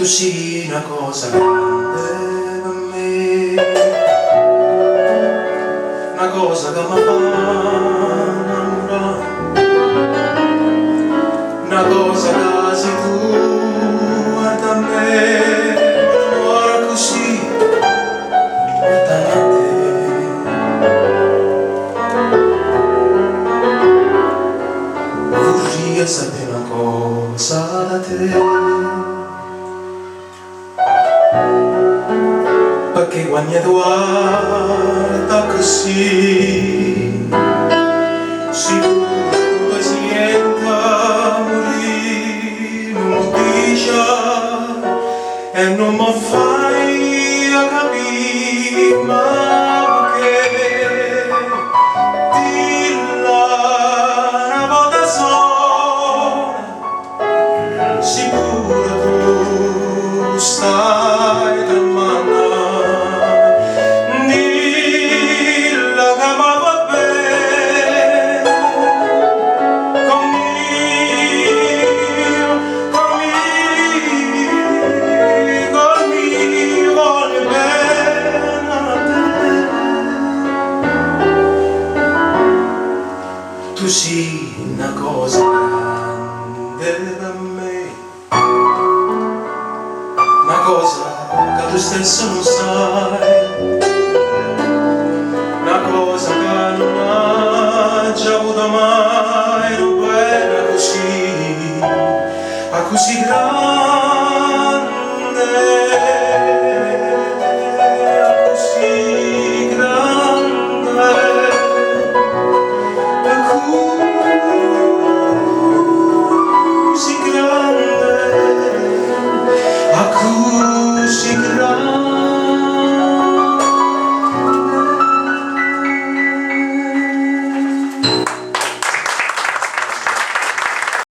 tu sii una cosa grande per me, una cosa che mi fa innamorare, una cosa che sei tu guarda a me, ora così guarda a te. Vorrei sapere una cosa da te, perché quando tu guarda così sicuro che senta morire, non lo dice e non mi fai a capire, ma perché dilla una volta sola, sicuro tu stai tramando. Tu sii una cosa grande per me, una cosa che tu stesso non sai, una cosa che non hai già avuto mai, non bella così, ma così grande, così grande. Così grande,